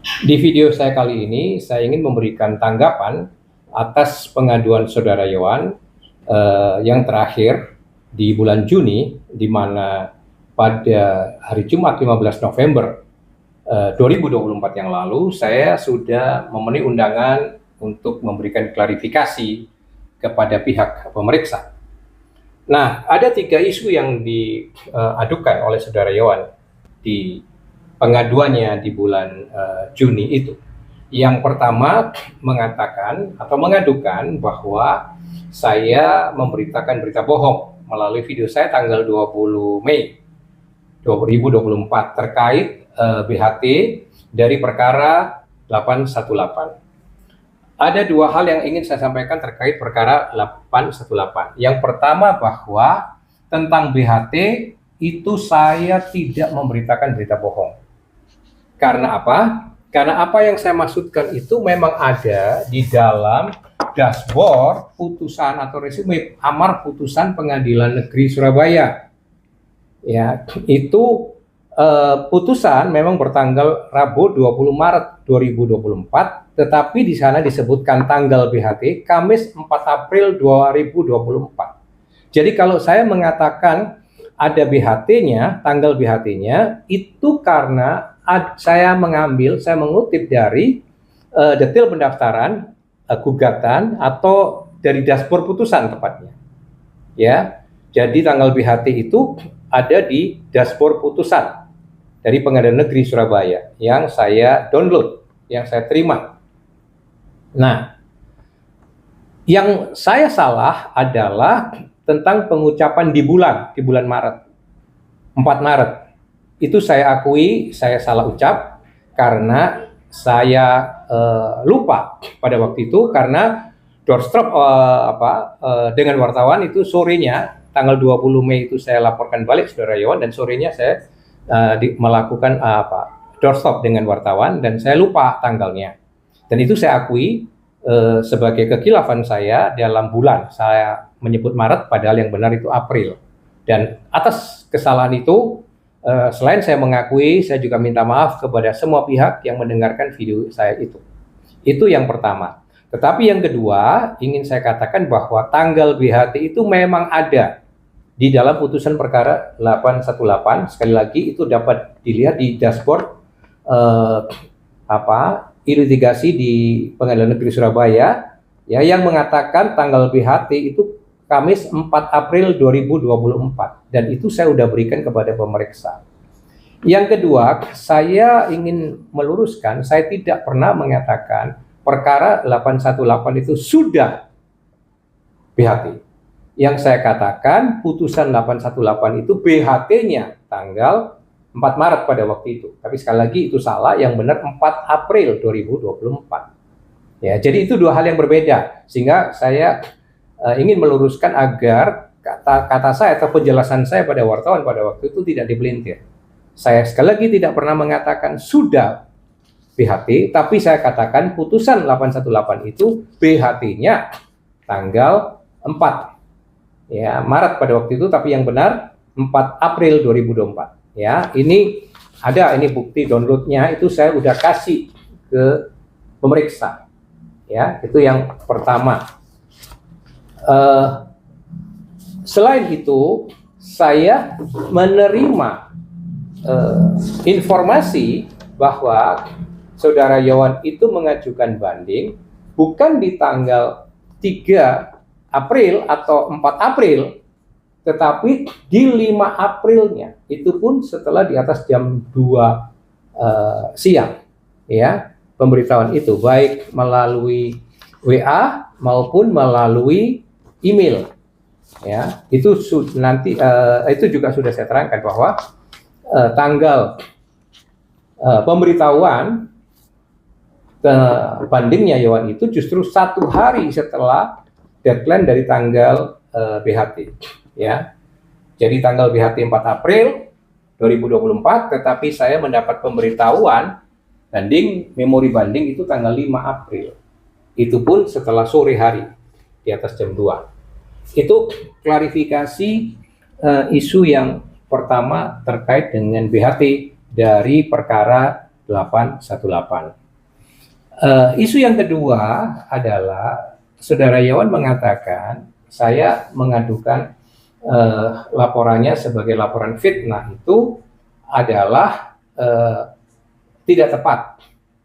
Di video saya kali ini, saya ingin memberikan tanggapan atas pengaduan Saudara Yohan yang terakhir di bulan Juni, di mana pada hari Jumat 15 November 2024 yang lalu, saya sudah memenuhi undangan untuk memberikan klarifikasi kepada pihak pemeriksa. Nah, ada 3 isu yang diadukan oleh Saudara Yohan di pengaduannya di bulan Juni itu. Yang pertama mengatakan atau mengadukan bahwa saya memberitakan berita bohong melalui video saya tanggal 20 Mei 2024 terkait BHT dari perkara 818. Ada 2 hal yang ingin saya sampaikan terkait perkara 818. Yang pertama bahwa tentang BHT itu saya tidak memberitakan berita bohong. Karena apa? Karena apa yang saya maksudkan itu memang ada di dalam dashboard putusan atau resume amar putusan Pengadilan Negeri Surabaya. Ya, itu putusan memang bertanggal Rabu 20 Maret 2024, tetapi di sana disebutkan tanggal BHT Kamis 4 April 2024. Jadi kalau saya mengatakan ada BHT-nya, tanggal BHT-nya itu karena saya mengutip dari detail pendaftaran gugatan atau dari dashboard putusan tepatnya. Ya, jadi tanggal BHT itu ada di dashboard putusan dari Pengadilan Negeri Surabaya yang saya download, yang saya terima. Nah, yang saya salah adalah tentang pengucapan di bulan Maret, 4 Maret. Itu saya akui, saya salah ucap karena saya lupa pada waktu itu karena doorstop dengan wartawan itu sorenya tanggal 20 Mei itu saya laporkan balik Saudara Yohan dan sorenya saya melakukan doorstop dengan wartawan dan saya lupa tanggalnya. Dan itu saya akui sebagai kekhilafan saya dalam bulan. Saya menyebut Maret padahal yang benar itu April. Dan atas kesalahan itu selain saya mengakui, saya juga minta maaf kepada semua pihak yang mendengarkan video saya itu. Itu yang pertama. Tetapi yang kedua, ingin saya katakan bahwa tanggal BHT itu memang ada di dalam putusan perkara 818. Sekali lagi itu dapat dilihat di dashboard litigasi di Pengadilan Negeri Surabaya ya, yang mengatakan tanggal BHT itu Kamis 4 April 2024 dan itu saya sudah berikan kepada pemeriksa. Yang kedua, saya ingin meluruskan, saya tidak pernah mengatakan perkara 818 itu sudah BHT. Yang saya katakan putusan 818 itu BHT-nya tanggal 4 Maret pada waktu itu. Tapi sekali lagi itu salah, yang benar 4 April 2024. Ya, jadi itu 2 hal yang berbeda sehingga saya ingin meluruskan agar kata-kata saya atau penjelasan saya pada wartawan pada waktu itu tidak dipelintir. Saya sekali lagi tidak pernah mengatakan sudah BHT, tapi saya katakan putusan 818 itu BHT-nya tanggal 4 ya, Maret pada waktu itu, tapi yang benar 4 April 2024. Ya, ini bukti downloadnya itu saya udah kasih ke pemeriksa. Ya, itu yang pertama. Selain itu, saya menerima informasi bahwa Saudara Yohan itu mengajukan banding bukan di tanggal 3 April atau 4 April, tetapi di 5 Aprilnya, itu pun setelah di atas jam 2 siang, ya, pemberitahuan itu baik melalui WA maupun melalui email. Ya, itu nanti itu juga sudah saya terangkan bahwa tanggal pemberitahuan bandingnya Yohan itu justru 1 hari setelah deadline dari tanggal BHT. Ya, jadi tanggal BHT 4 April 2024, tetapi saya mendapat pemberitahuan banding, memori banding itu tanggal 5 April. Itu pun setelah sore hari di atas jam 2. Itu klarifikasi isu yang pertama terkait dengan BHT dari perkara 818. Isu yang kedua adalah Saudara Yawan mengatakan saya mengadukan laporannya sebagai laporan fitnah itu adalah tidak tepat,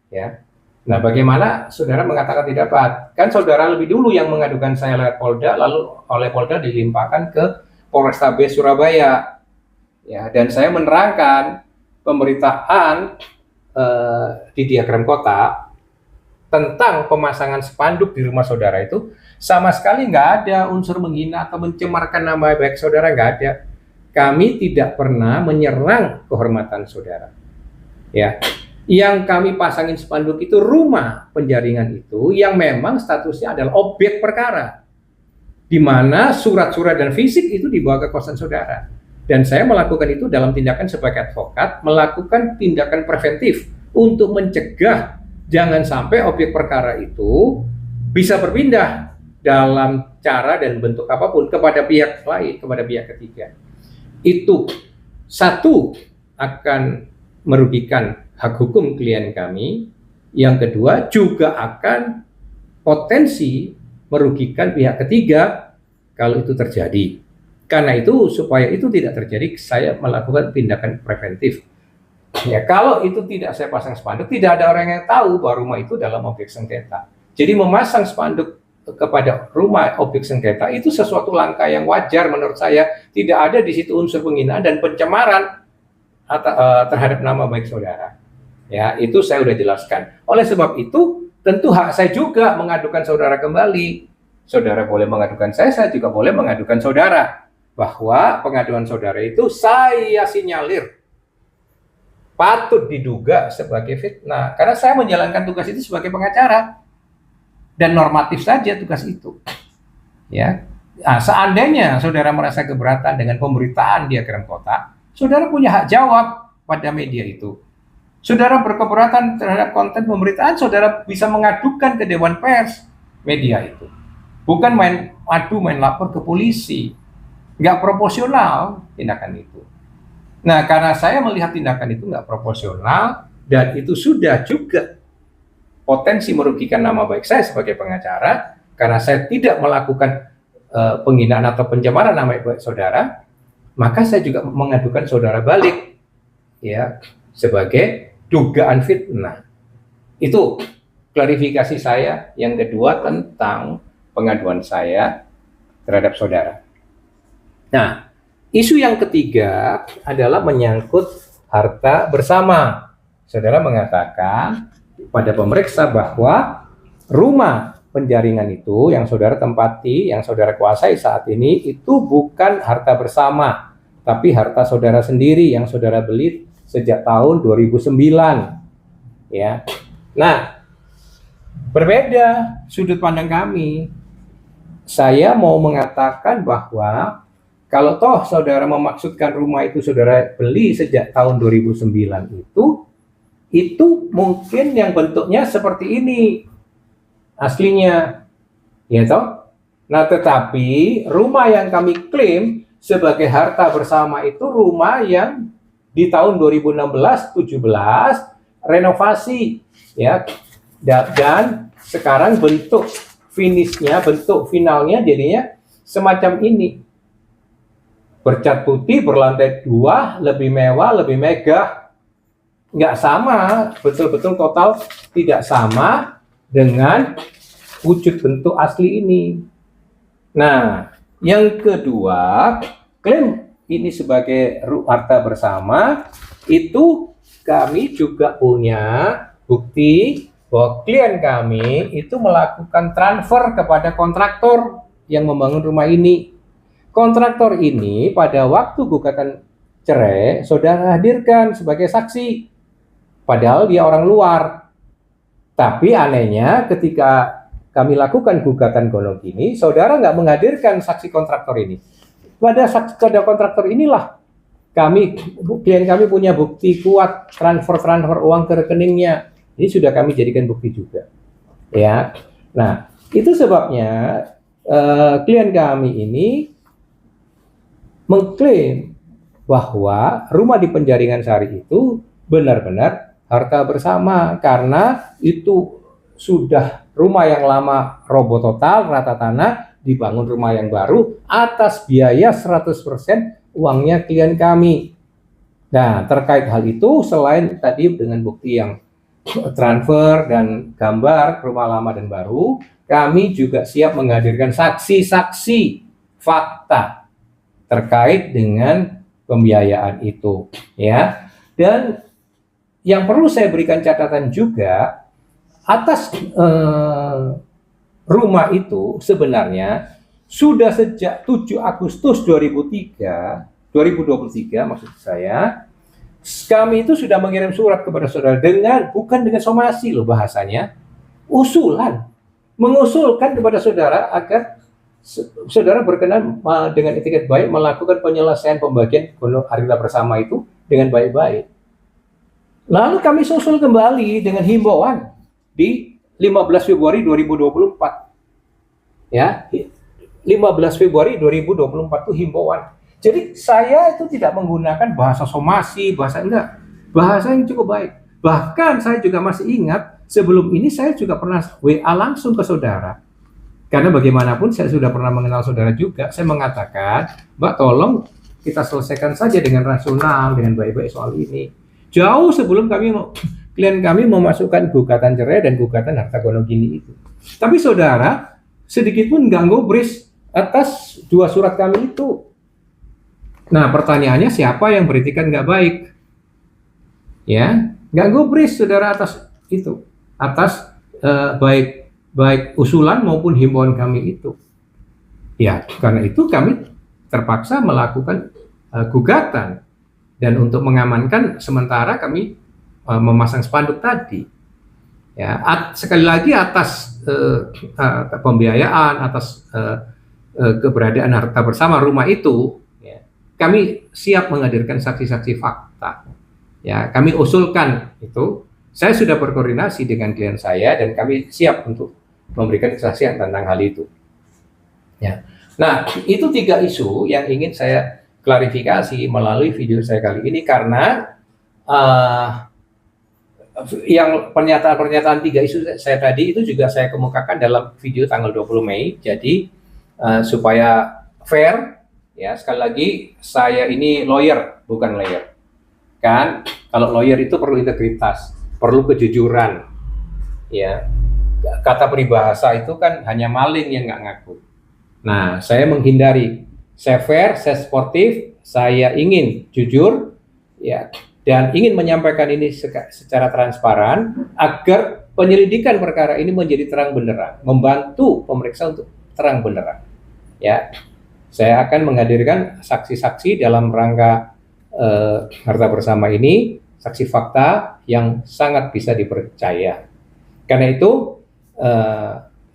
ya. Nah, bagaimana saudara mengatakan tidak tepat? Kan saudara lebih dulu yang mengadukan saya lewat Polda, lalu oleh Polda dilimpahkan ke Polrestabes Surabaya, ya. Dan saya menerangkan pemberitaan di Diagram Kota tentang pemasangan spanduk di rumah saudara itu sama sekali nggak ada unsur menghina atau mencemarkan nama baik saudara, nggak ada. Kami tidak pernah menyerang kehormatan saudara, ya. Yang kami pasangin spanduk itu rumah penjaringan itu yang memang statusnya adalah objek perkara, di mana surat-surat dan fisik itu dibawa ke kosan saudara. Dan saya melakukan itu dalam tindakan sebagai advokat, melakukan tindakan preventif untuk mencegah jangan sampai objek perkara itu bisa berpindah dalam cara dan bentuk apapun kepada pihak lain, kepada pihak ketiga. Itu satu akan merugikan hak hukum klien kami, yang kedua juga akan potensi merugikan pihak ketiga kalau itu terjadi. Karena itu supaya itu tidak terjadi, saya melakukan tindakan preventif. Ya, kalau itu tidak saya pasang spanduk, tidak ada orang yang tahu bahwa rumah itu dalam objek sengketa. Jadi memasang spanduk kepada rumah objek sengketa itu sesuatu langkah yang wajar menurut saya. Tidak ada di situ unsur penghinaan dan pencemaran terhadap nama baik saudara. Ya, itu saya sudah jelaskan. Oleh sebab itu, tentu hak saya juga mengadukan saudara kembali. Saudara boleh mengadukan saya juga boleh mengadukan saudara. Bahwa pengaduan saudara itu saya sinyalir patut diduga sebagai fitnah. Karena saya menjalankan tugas itu sebagai pengacara. Dan normatif saja tugas itu. Ya. Nah, seandainya saudara merasa keberatan dengan pemberitaan Diagram Kota, saudara punya hak jawab pada media itu. Saudara berkeberatan terhadap konten pemberitaan, saudara bisa mengadukan ke Dewan Pers media itu. Bukan main lapor ke polisi. Nggak proporsional tindakan itu. Nah, karena saya melihat tindakan itu nggak proporsional dan itu sudah juga potensi merugikan nama baik saya sebagai pengacara, karena saya tidak melakukan penghinaan atau pencemaran nama baik saudara, maka saya juga mengadukan saudara balik, ya, sebagai dugaan fitnah. Itu klarifikasi saya yang kedua tentang pengaduan saya terhadap saudara. Nah, isu yang ketiga adalah menyangkut harta bersama. Saudara mengatakan pada pemeriksa bahwa rumah penjaringan itu yang saudara tempati, yang saudara kuasai saat ini itu bukan harta bersama, tapi harta saudara sendiri yang saudara beli sejak tahun 2009. Ya. Nah, berbeda sudut pandang kami. Saya mau mengatakan bahwa kalau toh saudara memaksudkan rumah itu saudara beli sejak tahun 2009 itu mungkin yang bentuknya seperti ini aslinya, ya toh. Nah, tetapi rumah yang kami klaim sebagai harta bersama itu rumah yang di tahun 2016-17 renovasi, ya, dan sekarang bentuk finishnya, bentuk finalnya jadinya semacam ini, bercat putih, berlantai 2, lebih mewah, lebih megah. Nggak sama, betul-betul total tidak sama dengan wujud bentuk asli ini. Nah, yang kedua, klaim ini sebagai harta bersama, itu kami juga punya bukti bahwa klien kami itu melakukan transfer kepada kontraktor yang membangun rumah ini. Kontraktor ini pada waktu gugatan cerai, saudara hadirkan sebagai saksi. Padahal dia orang luar. Tapi anehnya ketika kami lakukan gugatan gonok ini, saudara nggak menghadirkan saksi kontraktor ini. Pada saksi kontraktor inilah klien kami punya bukti kuat transfer uang ke rekeningnya. Ini sudah kami jadikan bukti juga. Ya. Nah, itu sebabnya klien kami ini mengklaim bahwa rumah di Penjaringan Sari itu benar-benar harta bersama karena itu sudah rumah yang lama roboh total, rata tanah, dibangun rumah yang baru atas biaya 100% uangnya klien kami. Nah, terkait hal itu selain tadi dengan bukti yang transfer dan gambar rumah lama dan baru, kami juga siap menghadirkan saksi-saksi fakta terkait dengan pembiayaan itu, ya. Dan yang perlu saya berikan catatan juga, atas rumah itu sebenarnya sudah sejak 7 Agustus 2023 maksud saya, kami itu sudah mengirim surat kepada saudara bukan dengan somasi loh bahasanya, usulan, mengusulkan kepada saudara agar saudara berkenan dengan etiket baik melakukan penyelesaian pembagian harta bersama itu dengan baik-baik. Lalu kami susul kembali dengan himbauan di 15 Februari 2024. Ya, 15 Februari 2024 itu himbauan. Jadi saya itu tidak menggunakan bahasa somasi, bahasa enggak. Bahasa yang cukup baik. Bahkan saya juga masih ingat sebelum ini saya juga pernah WA langsung ke saudara. Karena bagaimanapun saya sudah pernah mengenal saudara juga. Saya mengatakan, Mbak tolong kita selesaikan saja dengan rasional, dengan baik-baik soal ini. Jauh sebelum klien kami memasukkan gugatan cerai dan gugatan harta gono gini itu. Tapi saudara sedikit pun nggak gubris atas dua surat kami itu. Nah pertanyaannya siapa yang beretikat nggak baik? Ya, nggak gubris saudara atas itu, atas baik usulan maupun himbauan kami itu. Ya, karena itu kami terpaksa melakukan gugatan. Dan untuk mengamankan sementara kami memasang spanduk tadi. Ya, sekali lagi atas pembiayaan, atas keberadaan harta bersama rumah itu, ya, kami siap menghadirkan saksi-saksi fakta. Ya, kami usulkan itu. Saya sudah berkoordinasi dengan klien saya dan kami siap untuk memberikan kesaksian tentang hal itu. Ya. Nah, itu 3 isu yang ingin saya klarifikasi melalui video saya kali ini karena yang pernyataan 3 isu saya tadi itu juga saya kemukakan dalam video tanggal 20 Mei. Jadi supaya fair, ya sekali lagi saya ini lawyer bukan lawyer. Kan kalau lawyer itu perlu integritas, perlu kejujuran. Ya. Kata peribahasa itu kan hanya maling yang nggak ngaku. Nah, saya menghindari. Saya fair, saya sportif, saya ingin jujur, ya, dan ingin menyampaikan ini secara transparan agar penyelidikan perkara ini menjadi terang benderang, membantu pemeriksa untuk terang benderang. Ya, saya akan menghadirkan saksi-saksi dalam rangka harta bersama ini, saksi fakta yang sangat bisa dipercaya. Karena itu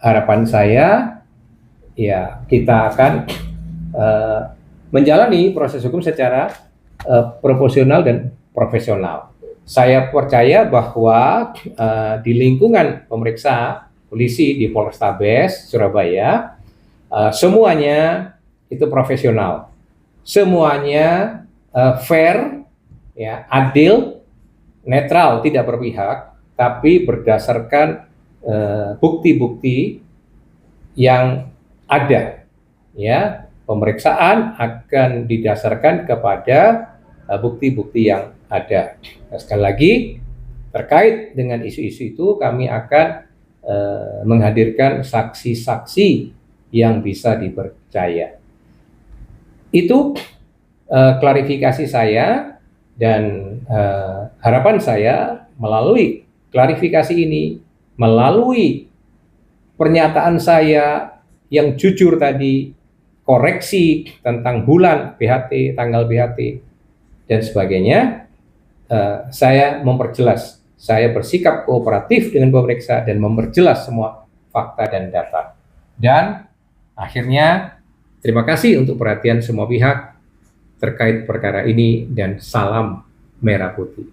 harapan saya, ya kita akan menjalani proses hukum secara proporsional dan profesional. Saya percaya bahwa di lingkungan pemeriksa polisi di Polrestabes Surabaya semuanya itu profesional, semuanya fair, ya, adil, netral, tidak berpihak, tapi berdasarkan bukti-bukti yang ada, ya. Pemeriksaan akan didasarkan kepada bukti-bukti yang ada. Nah, sekali lagi, terkait dengan isu-isu itu, kami akan menghadirkan saksi-saksi yang bisa dipercaya. Itu klarifikasi saya, dan harapan saya melalui klarifikasi ini, melalui pernyataan saya yang jujur tadi, koreksi tentang bulan BHT, tanggal BHT, dan sebagainya, saya memperjelas, saya bersikap kooperatif dengan pemeriksa dan memperjelas semua fakta dan data. Dan akhirnya, terima kasih untuk perhatian semua pihak terkait perkara ini dan salam merah putih.